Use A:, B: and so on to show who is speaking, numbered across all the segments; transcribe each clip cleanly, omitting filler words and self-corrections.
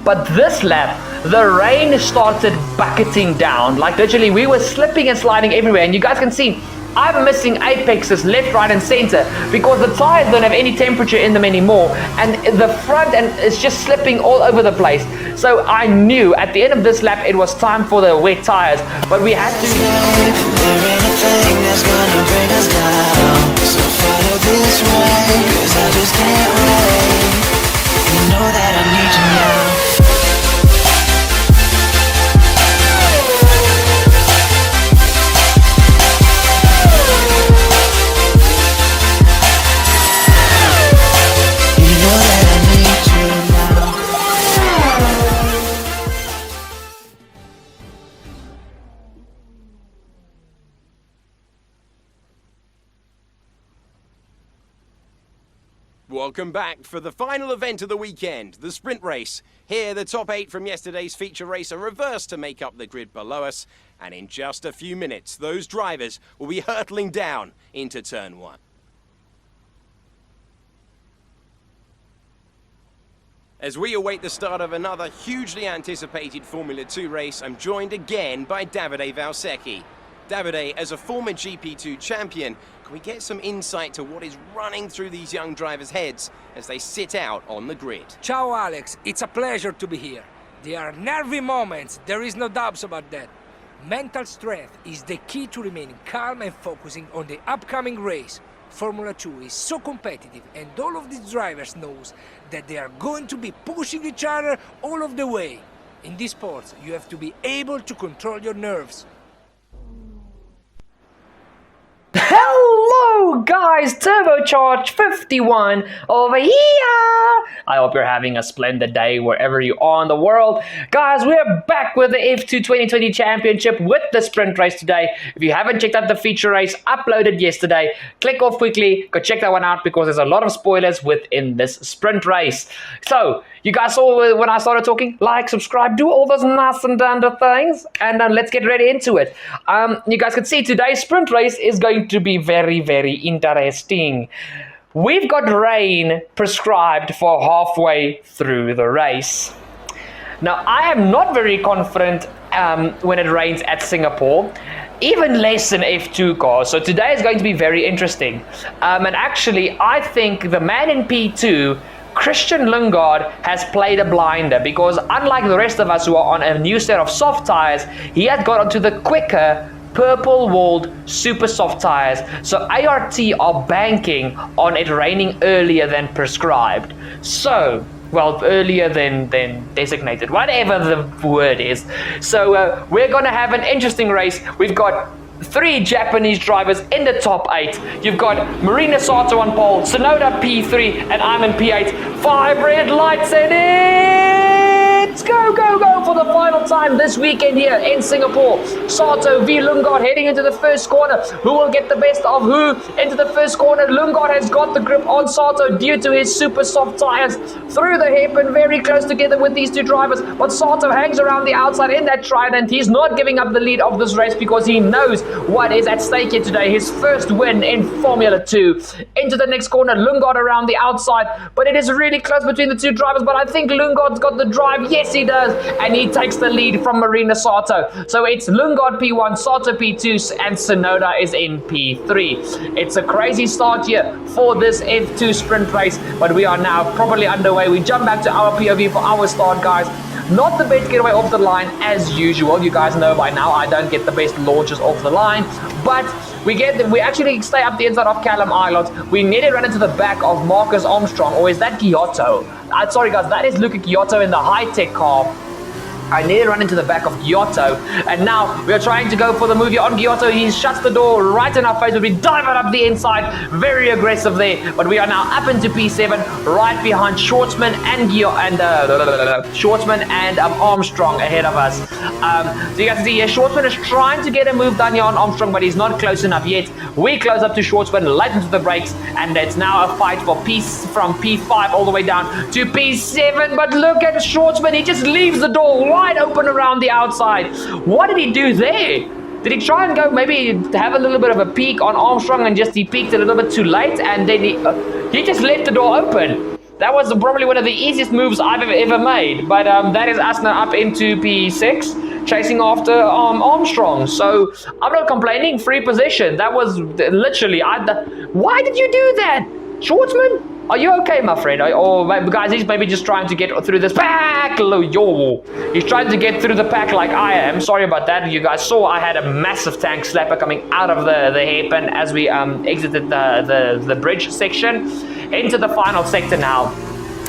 A: But this lap, the rain started bucketing down. Like literally, we were slipping and sliding everywhere. And you guys can see, I'm missing apexes left, right, and center because the tires don't have any temperature in them anymore. And the front end is just slipping all over the place. So I knew at the end of this lap, it was time for the wet tires. But we had to...
B: Welcome back for the final event of the weekend, the sprint race. Here, the top 8 from yesterday's feature race are reversed to make up the grid below us. And in just a few minutes, those drivers will be hurtling down into turn 1. As we await the start of another hugely anticipated Formula 2 race, I'm joined again by Davide Valsecchi. Davide, as a former GP2 champion, can we get some insight to what is running through these young drivers' heads as they sit out on the grid?
C: Ciao Alex, it's a pleasure to be here. There are nervy moments, there is no doubts about that. Mental strength is the key to remaining calm and focusing on the upcoming race. Formula 2 is so competitive and all of these drivers knows that they are going to be pushing each other all of the way. In this sport, you have to be able to control your nerves.
A: Hello guys, Turbocharge 51 over here. I hope you're having a splendid day wherever you are in the world. Guys, we're back with the F2 2020 Championship with the sprint race today. If you haven't checked out the feature race uploaded yesterday, click off quickly, go check that one out because there's a lot of spoilers within this sprint race. So, you guys saw when I started talking, like, subscribe, do all those nice and dandy things, and let's get ready into it. You guys can see today's sprint race is going to be very, very interesting. We've got rain prescribed for halfway through the race. Now, I am not very confident when it rains at Singapore, even less in F2 cars. So today is going to be very interesting. And actually, I think the man in P2, Christian Lundgaard, has played a blinder because unlike the rest of us who are on a new set of soft tires, he had got onto the quicker purple-walled super soft tires. So ART are banking on it raining earlier than prescribed. So, well, earlier than designated, whatever the word is. So we're going to have an interesting race. We've got 3 Japanese drivers in the top 8. You've got Marina Sato on pole, Tsunoda P3, and I'm in P8. 5 red lights and it's go, go, go for the final time this weekend here in Singapore. Sato v Lundgaard heading into the first corner. Who will get the best of who into the first corner? Lundgaard has got the grip on Sato due to his super soft tires. Through the hairpin, very close together with these two drivers. But Sato hangs around the outside in that trident. He's not giving up the lead of this race because he knows what is at stake here today. His first win in Formula 2. Into the next corner, Lundgaard around the outside. But it is really close between the two drivers. But I think Lundgaard's got the drive. Yes, he does. And he takes the lead from Marina Sato. So it's Lundgaard P1, Sato P2, and Tsunoda is in P3. It's a crazy start here for this F2 sprint race. But we are now properly underway. We jump back to our POV for our start, guys. Not the best getaway off the line as usual. You guys know by now I don't get the best launches off the line. But we actually stay up the inside of Callum Ilott. We nearly run into the back of Marcus Armstrong. Or is that Giotto? Sorry guys, that is Luca Giotto in the high-tech car. I nearly run into the back of Giotto, and now we're trying to go for the move here on Giotto. He shuts the door right in our face. We'll be diving up the inside, very aggressive there. But we are now up into P7, right behind Schwartzman and Armstrong ahead of us. So you guys can see here, Schwartzman is trying to get a move done here on Armstrong, but he's not close enough yet. We close up to Schwartzman, light into the brakes, and it's now a fight for from P5 all the way down to P7. But look at Schwartzman, he just leaves the door wide open around the outside. What did he do there? Did he try and go maybe have a little bit of a peek on Armstrong and he peeked a little bit too late and then he just left the door open? That was probably one of the easiest moves I've ever made. But that is us now up into P6, chasing after Armstrong. So I'm not complaining. Free position. That was literally. Why did you do that, Schwartzman? Are you okay, my friend? Or guys, he's maybe just trying to get through this pack. He's trying to get through the pack like I am. Sorry about that. You guys saw I had a massive tank slapper coming out of the hairpin as we exited the bridge section into the final sector now.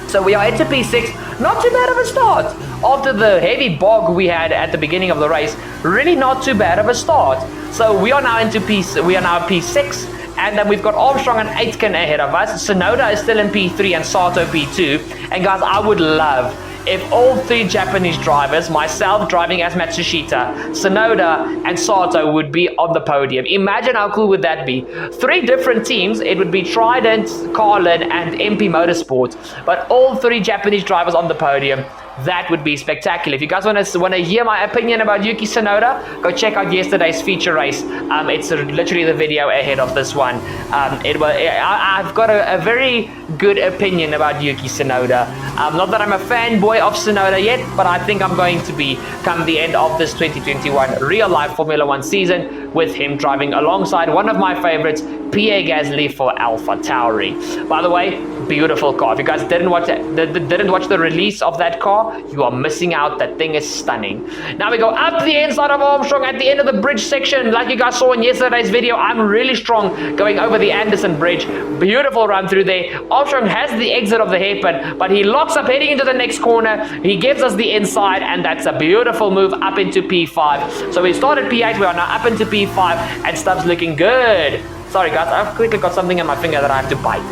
A: So we are into P6. Not too bad of a start. After the heavy bog we had at the beginning of the race, really not too bad of a start. So we are now into P6. And then we've got Armstrong and Aitken ahead of us. Sonoda is still in P3 and Sato P2. And guys, I would love if all three Japanese drivers, myself driving as Matsushita, Sonoda and Sato would be on the podium. Imagine how cool would that be. 3 different teams. It would be Trident, Carlin and MP Motorsport. But all 3 Japanese drivers on the podium. That would be spectacular. If you guys want to hear my opinion about Yuki Tsunoda, go check out yesterday's feature race. It's literally the video ahead of this one. I've got a very good opinion about Yuki Tsunoda. Not that I'm a fanboy of Tsunoda yet, but I think I'm going to be come the end of this 2021 real-life Formula 1 season with him driving alongside one of my favorites, Pierre Gasly for AlphaTauri. By the way, beautiful car. If you guys didn't watch the release of that car, you are missing out. That thing is stunning. Now we go up the inside of Armstrong at the end of the bridge section. Like you guys saw in yesterday's video, I'm really strong going over the Anderson Bridge. Beautiful run through there. Armstrong has the exit of the hairpin, but he locks up heading into the next corner. He gives us the inside, and that's a beautiful move up into P5. So we started P8, we are now up into P5, and stuff's looking good. Sorry guys, I've quickly got something in my finger that I have to bite.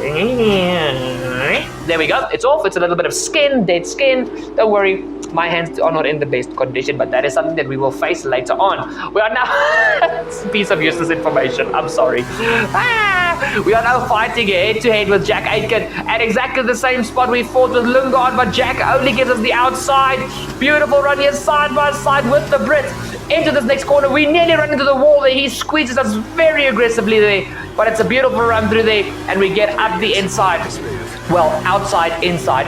A: There we go, it's off. It's a little bit of skin, dead skin. Don't worry, my hands are not in the best condition, but that is something that we will face later on. We are now... It's a piece of useless information, I'm sorry. We are now fighting head-to-head with Jack Aitken at exactly the same spot we fought with Lundgaard, but Jack only gives us the outside. Beautiful run here side by side with the Brit. Into this next corner, we nearly run into the wall there. He squeezes us very aggressively there, but it's a beautiful run through there, and we get up the inside. Well, outside, inside.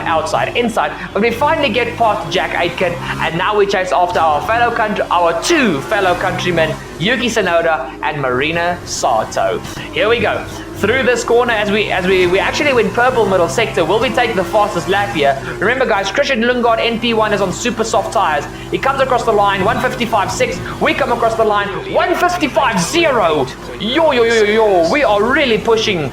A: But we finally get past Jack Aitken, and now we chase after our 2 fellow countrymen, Yuki Tsunoda and Marina Sato. Here we go. Through this corner, as we actually win purple middle sector, will we take the fastest lap here? Remember guys, Christian Lundgaard NP1 is on super soft tires. He comes across the line, 155.6. We come across the line, 155.0. Yo. We are really pushing.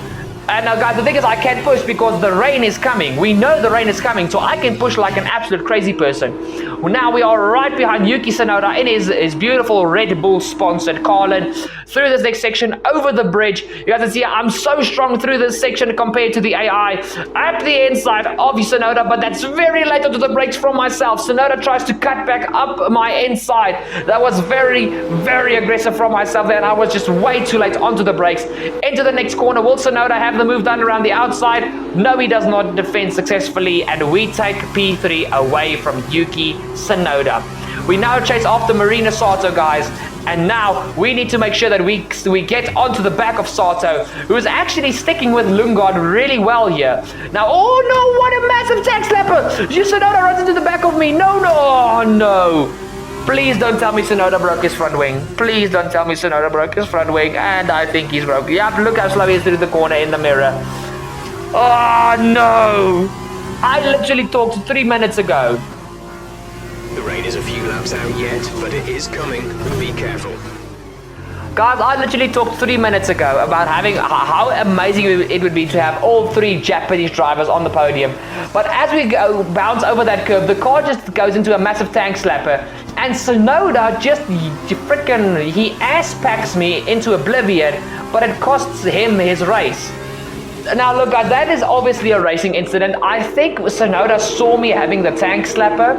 A: And now guys, the thing is I can't push because the rain is coming. We know the rain is coming, so I can push like an absolute crazy person. Now we are right behind Yuki Tsunoda in his beautiful Red Bull sponsored Carlin. Through this next section, over the bridge. You guys can see I'm so strong through this section compared to the AI. At the inside of Tsunoda, but that's very late onto the brakes from myself. Tsunoda tries to cut back up my inside. That was very, very aggressive from myself there, and I was just way too late onto the brakes. Into the next corner, will Tsunoda have the move done around the outside? No, he does not defend successfully, and we take P3 away from Yuki Tsunoda. We now chase after Marina Sato, guys, and now we need to make sure that we get onto the back of Sato, who is actually sticking with Lundgaard really well here. Now, oh no, what a massive tank slapper! Tsunoda runs into the back of me. No. Please don't tell me Tsunoda broke his front wing. Please don't tell me Tsunoda broke his front wing. And I think he's broke. Yep, look how slow he is through the corner in the mirror. Oh, no. I literally talked 3 minutes ago.
D: The rain is a few laps out yet, but it is coming. Be careful.
A: Guys, I literally talked 3 minutes ago about how amazing it would be to have all 3 Japanese drivers on the podium. But as we bounce over that curve, the car just goes into a massive tank slapper. And Tsunoda just he ass packs me into oblivion, but it costs him his race. Now look guys, that is obviously a racing incident. I think Tsunoda saw me having the tank slapper,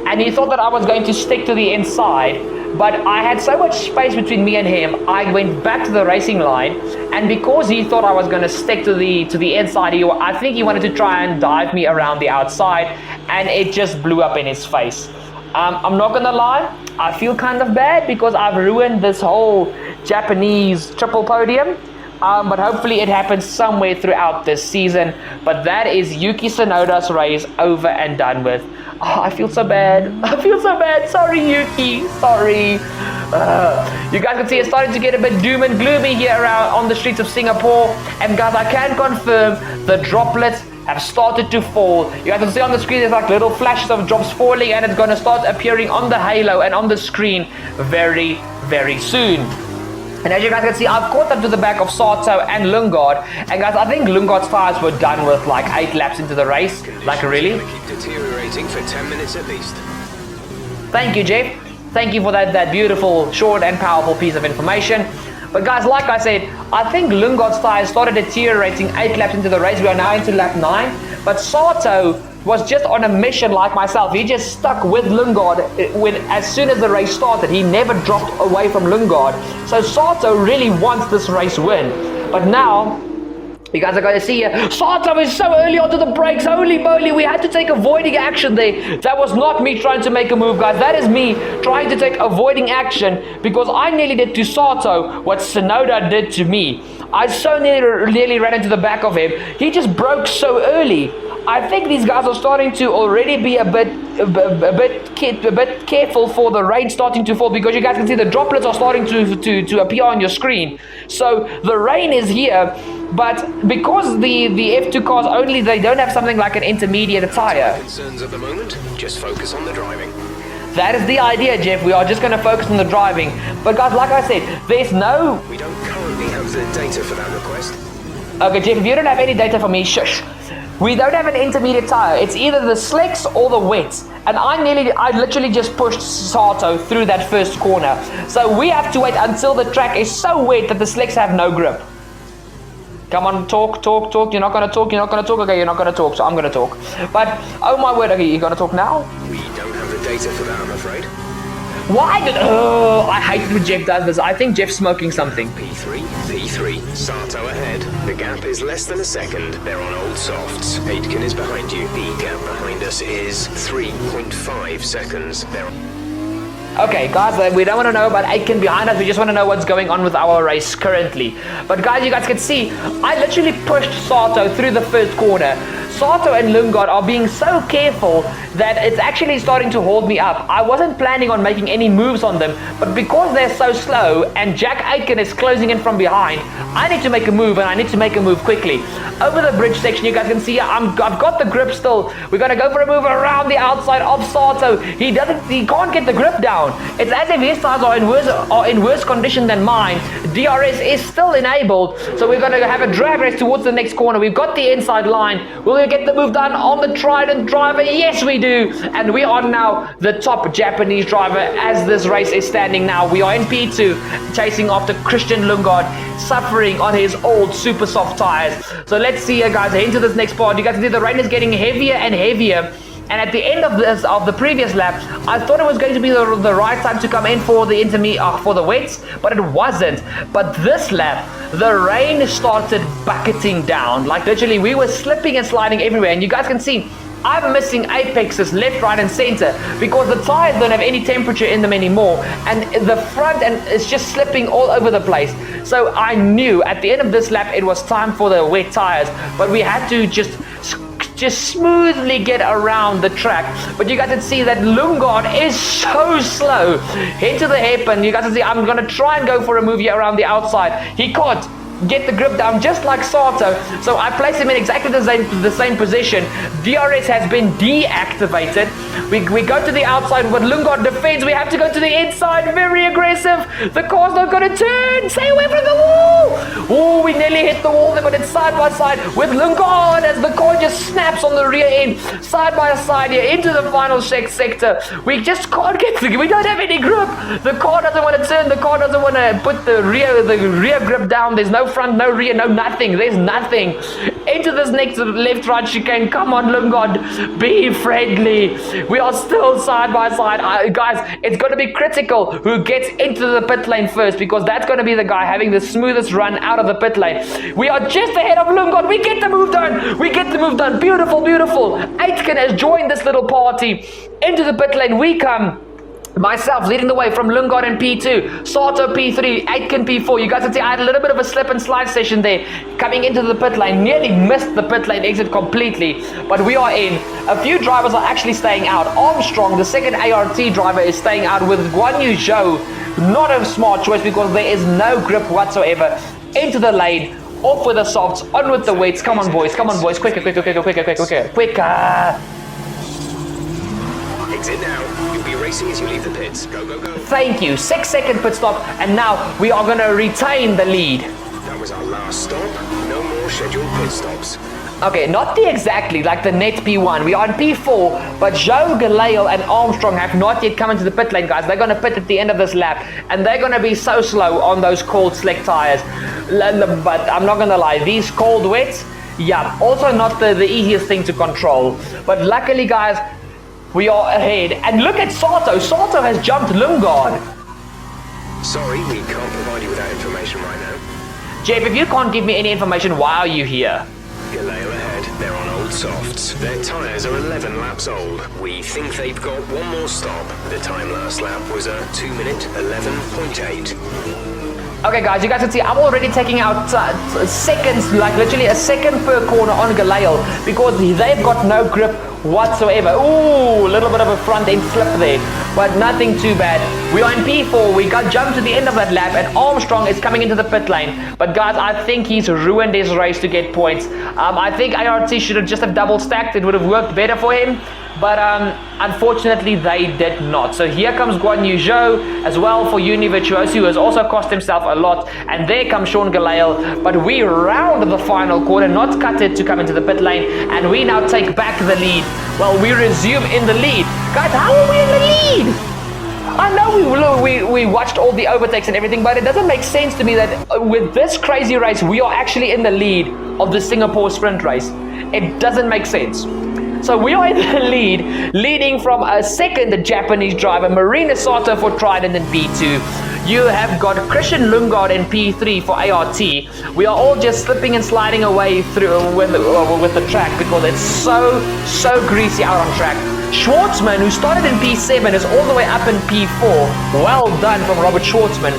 A: and he thought that I was going to stick to the inside. But I had so much space between me and him, I went back to the racing line, and because he thought I was going to stick to the inside, I think he wanted to try and dive me around the outside, and it just blew up in his face. I'm not going to lie, I feel kind of bad because I've ruined this whole Japanese triple podium, but hopefully it happens somewhere throughout this season. But that is Yuki Tsunoda's race over and done with. Oh, I feel so bad. I feel so bad. Sorry, Yuki. Sorry. You guys can see it's starting to get a bit doom and gloomy here around on the streets of Singapore. And guys, I can confirm the droplets have started to fall. You guys can see on the screen there's like little flashes of drops falling, and it's going to start appearing on the halo and on the screen very, very soon. And as you guys can see, I've caught up to the back of Sato and Lundgaard. And guys, I think Lundgaard's tires were done with like 8 laps into the race. Like really?
D: Keep deteriorating for 10 minutes at least.
A: Thank you, Jeff. Thank you for that beautiful, short and powerful piece of information. But guys, like I said, I think Lundgaard's tires started deteriorating 8 laps into the race. We are now into lap 9. But Sato was just on a mission like myself. He just stuck with Lundgaard as soon as the race started. He never dropped away from Lundgaard. So Sato really wants this race win. But now, you guys are going to see here, Sato is so early onto the brakes. Holy moly, we had to take avoiding action there. That was not me trying to make a move, guys. That is me trying to take avoiding action, because I nearly did to Sato what Tsunoda did to me. I so nearly ran into the back of him. He just broke so early. I think these guys are starting to already be a bit careful for the rain starting to fall, because you guys can see the droplets are starting to appear on your screen. So the rain is here, but because the F2 cars only, they don't have something like an intermediate tire.
D: Concerns at the moment, just focus on the driving.
A: That is the idea, Jeff. We are just going to focus on the driving. But guys, like I said, there's no...
D: We don't currently have the data for that request.
A: Okay, Jeff, if you don't have any data for me, shush. We don't have an intermediate tire. It's either the slicks or the wets. And I literally just pushed Sato through that first corner. So we have to wait until the track is so wet that the slicks have no grip. Come on, talk. You're not going to talk. Okay, you're not going to talk, so I'm going to talk. But, oh my word, okay, you're going to talk now?
D: We don't have the data for that, I'm afraid.
A: Why did... Oh, I hate it when Jeff does this. I think Jeff's smoking something.
D: P3, Sato ahead. The gap is less than a second. They're on old softs. Aitken is behind you. The gap behind us is 3.5 seconds.
A: Okay, guys, we don't want to know about Aitken behind us. We just want to know what's going on with our race currently. But guys, you guys can see, I literally pushed Sato through the first corner. Sato and Lundgaard are being so careful that it's actually starting to hold me up. I wasn't planning on making any moves on them, but because they're so slow and Jack Aitken is closing in from behind, I need to make a move, and I need to make a move quickly. Over the bridge section, you guys can see I've got the grip still. We're going to go for a move around the outside of Sato. He can't get the grip down. It's as if his tires are in worse condition than mine. DRS is still enabled, so we're going to have a drag race towards the next corner. We've got the inside line. Will we get the move done on the Trident driver? Yes, we do. And we are now the top Japanese driver as this race is standing now. We are in P2, chasing after Christian Lundgaard, suffering on his old super soft tires. So let's see here, guys, into this next part. You guys can see the rain is getting heavier and heavier. And at the end of the previous lap, I thought it was going to be the right time to come in for the for the wets, but it wasn't. But this lap, the rain started bucketing down. Like literally, we were slipping and sliding everywhere. And you guys can see, I'm missing apexes left, right, and center because the tires don't have any temperature in them anymore, and the front is just slipping all over the place. So I knew at the end of this lap it was time for the wet tires, but we had to just smoothly get around the track. But you guys can see that Lundgaard is so slow. Head to the hairpin. You guys can see I'm going to try and go for a move here around the outside. He can't get the grip down just like Sato, so I place him in exactly the same position. DRS has been deactivated. We go to the outside, but Lundgaard defends. We have to go to the inside, very aggressive. The car's not going to turn. Stay away from the wall. Oh, we nearly hit the wall there, but it's side by side with Lundgaard as the car just snaps on the rear end, side by side here into the final sector. We just can't get the, we don't have any grip. The car doesn't want to turn. The car doesn't want to put the rear grip down. There's no front, no rear, no nothing. There's nothing. Into this next left-right chicane. Come on, Lundgaard. Be friendly. We are still side by side. Guys, it's going to be critical who gets into the pit lane first, because that's going to be the guy having the smoothest run out of the pit lane. We are just ahead of Lundgaard. We get the move done. We get the move done. Beautiful, beautiful. Aitken has joined this little party. Into the pit lane we come. Myself leading the way from Lungard in P2, Sato P3, Aitken P4. You guys can see I had a little bit of a slip and slide session there. Coming into the pit lane, nearly missed the pit lane exit completely. But we are in. A few drivers are actually staying out. Armstrong, the second ART driver, is staying out with Guan Yu Zhou. Not a smart choice because there is no grip whatsoever. Into the lane, off with the softs, on with the wets. Come on boys, quicker.
D: Exit now. You'll be racing as you leave the pits. Go.
A: Thank you. 6-second pit stop, and now we are going to retain the lead.
D: That was our last stop. No more scheduled pit stops.
A: Okay, not exactly like the net P1. We are in P4, but Zhou, Galale, and Armstrong have not yet come into the pit lane, guys. They're going to pit at the end of this lap, and they're going to be so slow on those cold, slick tires. But I'm not going to lie, these cold wets, yeah, also not the easiest thing to control. But luckily, guys, we are ahead. And look at Sato. Sato has jumped Lungard.
D: Sorry, we can't provide you with that information right now.
A: Jeff, if you can't give me any information, why are you here?
D: Galale ahead. They're on old softs. Their tyres are 11 laps old. We think they've got one more stop. The time last lap was a 2-minute 11.8.
A: Okay, guys, you guys can see I'm already taking out seconds, like literally a second per corner on Galale because they've got no grip whatsoever. Ooh, a little bit of a front end slip there, but nothing too bad. We are in P4. We got jumped to the end of that lap, and Armstrong is coming into the pit lane. But guys, I think he's ruined his race to get points. I think ART should have just have double stacked. It would have worked better for him. But unfortunately, they did not. So here comes Guan Yu Zhou as well for Uni Virtuoso, who has also cost himself a lot. And there comes Sean Galale. But we round the final corner, not cut it to come into the pit lane. And we now take back the lead. Well, we resume in the lead. Guys, how are we in the lead? I know we watched all the overtakes and everything, but it doesn't make sense to me that with this crazy race, we are actually in the lead of the Singapore sprint race. It doesn't make sense. So we are in the lead, leading from a second Japanese driver, Marina Sato for Trident in P2. You have got Christian Lungard in P3 for ART. We are all just slipping and sliding away through with the track because it's so greasy out on track. Schwartzman, who started in P7, is all the way up in P4. Well done from Robert Schwartzman.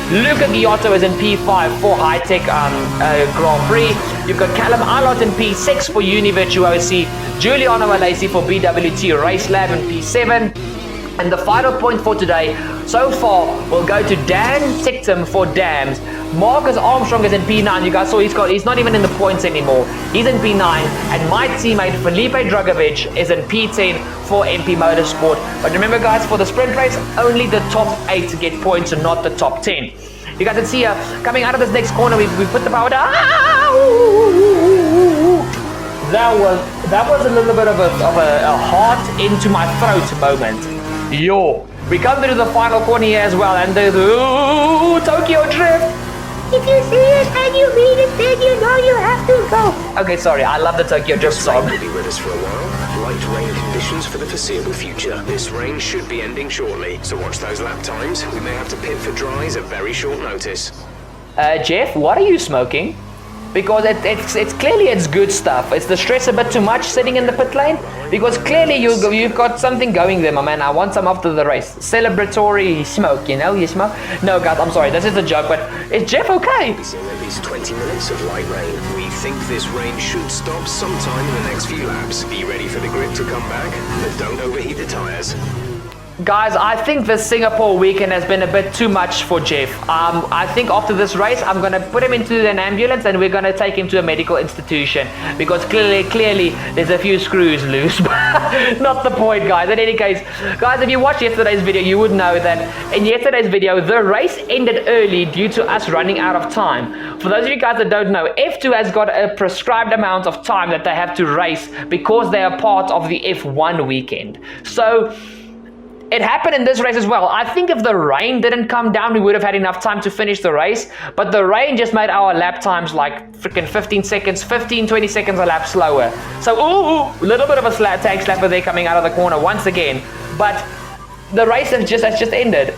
A: Luca Giotto is in P5 for High Tech Grand Prix. You've got Callum Allott in P6 for Uni Virtuosi. Giuliano Alesi for BWT Race Lab in P7. And the final point for today, so far, will go to Dan Ticktum for Dams. Marcus Armstrong is in P9. You guys saw he's not even in the points anymore. He's in P9. And my teammate Felipe Dragovic is in P10 for MP Motorsport. But remember, guys, for the sprint race, only the top 8 get points and not the top 10. You guys can see coming out of this next corner, we put the power down. That was a little bit of a heart into my throat moment. Yo, we come through the final corner here as well, and the Tokyo Drift. If you see it and you read it, then you know you have to go. Okay, sorry, I love the Tokyo Drift song.
D: This rain will be with us for a while. Light rain conditions for the foreseeable future. This rain should be ending shortly, so watch those lap times. We may have to pit for dries at very short notice.
A: Jeff, what are you smoking? Because it's clearly it's good stuff. Is the stress a bit too much sitting in the pit lane? Because clearly you've got something going there, my man. I want some after the race. Celebratory smoke, you know? You smoke? No, guys, I'm sorry. This is a joke, but is Jeff okay?
D: We've seen at least 20 minutes of light rain. We think this rain should stop sometime in the next few laps. Be ready for the grip to come back, but don't overheat the tyres.
A: Guys, I think this Singapore weekend has been a bit too much for Jeff. I think after this race, I'm going to put him into an ambulance and we're going to take him to a medical institution because clearly there's a few screws loose. Not the point, guys. In any case, guys, if you watched yesterday's video, you would know that in yesterday's video, the race ended early due to us running out of time. For those of you guys that don't know, F2 has got a prescribed amount of time that they have to race because they are part of the F1 weekend. So it happened in this race as well. I think if the rain didn't come down, we would have had enough time to finish the race. But the rain just made our lap times like freaking 15 seconds, 15, 20 seconds a lap slower. So, a little bit of a tank slapper there coming out of the corner once again. But the race has just ended.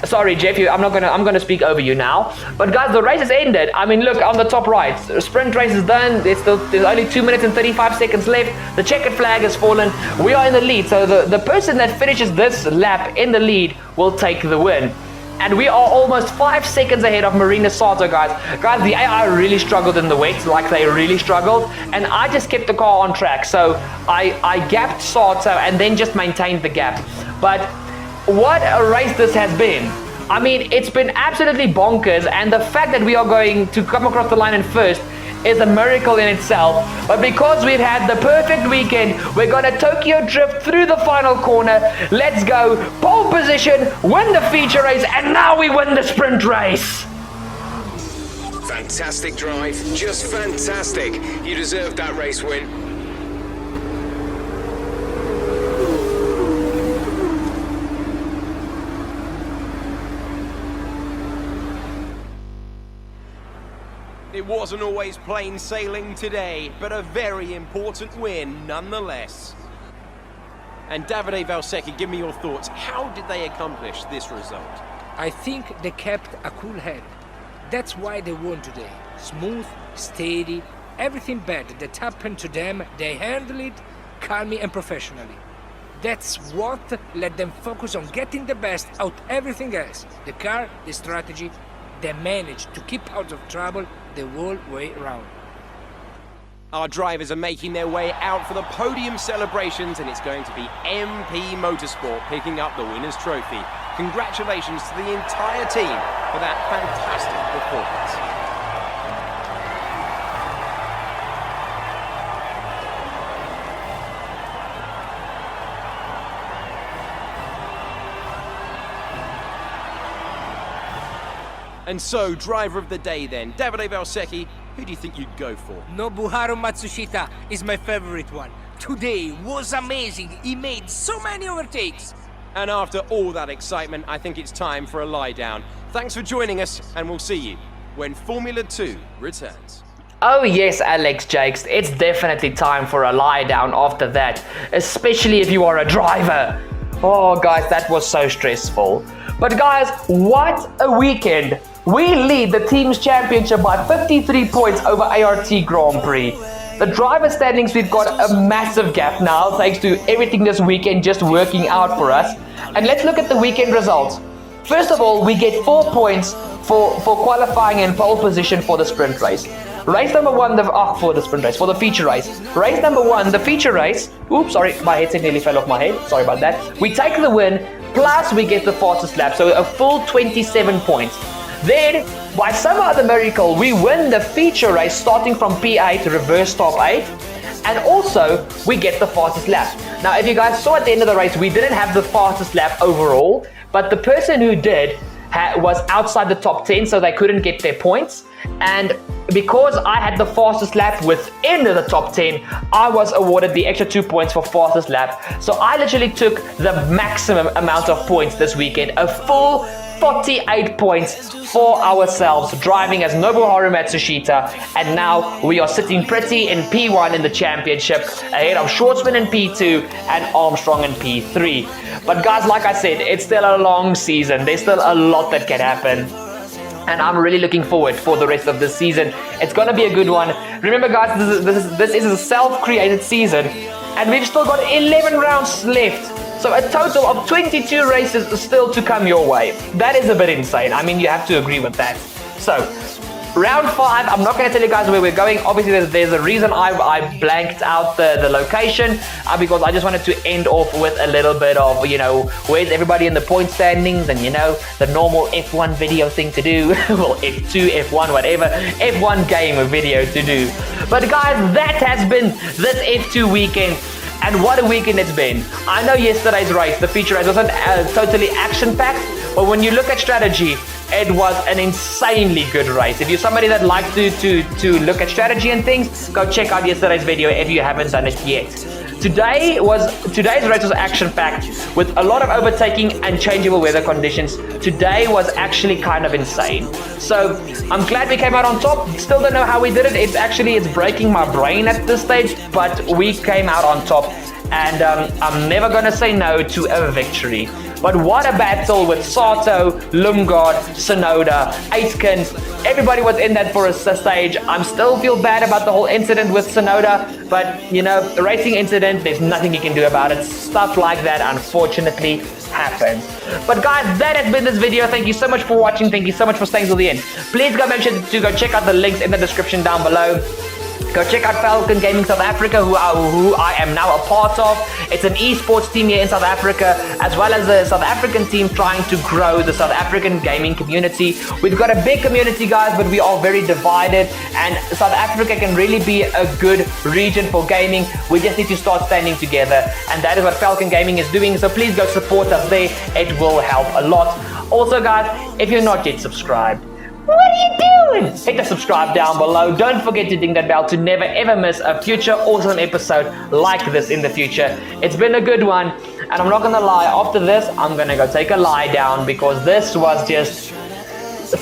A: Sorry, Jeff, I'm gonna speak over you now. But guys, the race has ended. I mean, look on the top right. Sprint race is done. There's only 2 minutes and 35 seconds left. The checkered flag has fallen. We are in the lead. So the person that finishes this lap in the lead will take the win. And we are almost 5 seconds ahead of Marina Sato, guys. Guys, the AI really struggled in the wet, like they really struggled. And I just kept the car on track. So I gapped Sato and then just maintained the gap. But what a race this has been. I mean, it's been absolutely bonkers, and the fact that we are going to come across the line in first is a miracle in itself. But because we've had the perfect weekend, we're gonna Tokyo drift through the final corner. Let's go, pole position, win the feature race, and now we win the sprint race.
D: Fantastic drive, just fantastic. You deserved that race win.
B: It wasn't always plain sailing today, but a very important win nonetheless. And Davide Valsecchi, give me your thoughts. How did they accomplish this result?
C: I think they kept a cool head. That's why they won today. Smooth, steady, everything bad that happened to them, they handled it calmly and professionally. That's what let them focus on getting the best out everything else. The car, the strategy, they managed to keep out of trouble the whole way around.
B: Our drivers are making their way out for the podium celebrations, and it's going to be MP Motorsport picking up the winner's trophy. Congratulations to the entire team for that fantastic performance. And so, driver of the day then, Davide Valsecchi, who do you think you'd go for?
C: Nobuharu Matsushita is my favorite one. Today was amazing. He made so many overtakes.
B: And after all that excitement, I think it's time for a lie down. Thanks for joining us, and we'll see you when Formula 2 returns.
A: Oh yes, Alex Jakes, it's definitely time for a lie down after that, especially if you are a driver. Oh guys, that was so stressful. But guys, what a weekend. We lead the team's championship by 53 points over ART Grand Prix. The driver standings, we've got a massive gap now thanks to everything this weekend just working out for us. And let's look at the weekend results. First of all, we get 4 points for qualifying and pole position for the sprint race. Race number one, for the feature race. Race number one, the feature race. Oops, sorry, my headset nearly fell off my head. Sorry about that. We take the win, plus we get the fastest lap, so a full 27 points. Then, by some other miracle, we win the feature race starting from P8 reverse top 8. And also, we get the fastest lap. Now, if you guys saw at the end of the race, we didn't have the fastest lap overall, but the person who did was outside the top 10, so they couldn't get their points. And because I had the fastest lap within the top 10, I was awarded the extra 2 points for fastest lap. So I literally took the maximum amount of points this weekend, a full 48 points for ourselves, driving as Nobuharu Matsushita, and now we are sitting pretty in P1 in the championship, ahead of Schwartzman in P2 and Armstrong in P3. But guys, like I said, it's still a long season. There's still a lot that can happen. And I'm really looking forward for the rest of this season. It's going to be a good one. Remember guys, this is a self-created season, and we've still got 11 rounds left. So a total of 22 races still to come your way. That is a bit insane. I mean, you have to agree with that. So, round 5, I'm not going to tell you guys where we're going. Obviously, there's a reason I blanked out the location, because I just wanted to end off with a little bit of, where's everybody in the point standings, and, the normal F1 video thing to do. Well, F2, F1, whatever. F1 game video to do. But guys, that has been this F2 weekend. And what a weekend it's been. I know yesterday's race, the feature race, wasn't totally action-packed, but when you look at strategy, it was an insanely good race. If you're somebody that likes to look at strategy and things, go check out yesterday's video if you haven't done it yet. Today's race was action-packed with a lot of overtaking and changeable weather conditions. Today was actually kind of insane. So I'm glad we came out on top. Still don't know how we did it. It's breaking my brain at this stage, but we came out on top. and I'm never gonna say no to a victory. But what a battle with Sato, Lungard, Sonoda, Aitken. Everybody was in that for a stage. I still feel bad about the whole incident with Sonoda, but you know, the racing incident, there's nothing you can do about it. Stuff like that, unfortunately, happens. But guys, that has been this video. Thank you so much for watching. Thank you so much for staying till the end. Please go make sure to go check out the links in the description down below. Go check out Falcon Gaming South Africa, who I am now a part of. It's an esports team here in South Africa, as well as a South African team trying to grow the South African gaming community. We've got a big community, guys, but we are very divided, and South Africa can really be a good region for gaming. We just need to start standing together, and that is what Falcon Gaming is doing. So please go support us there. It will help a lot. Also, guys, if you're not yet subscribed, what are you doing? Hit the subscribe down below. Don't forget to ding that bell to never ever miss a future awesome episode like this in the future. It's been a good one, and I'm not gonna lie, after this I'm gonna go take a lie down, because this was just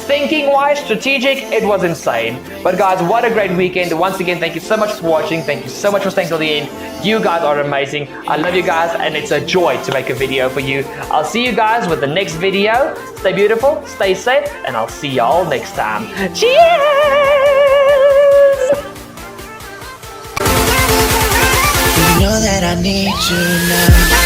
A: thinking wise, strategic, it was insane. But guys, what a great weekend. Once again, thank you so much for watching. Thank you so much for staying till the end. You guys are amazing. I love you guys, and it's a joy to make a video for you. I'll see you guys with the next video. Stay beautiful, stay safe, and I'll see y'all next time. Cheers!
E: You know that I need you now.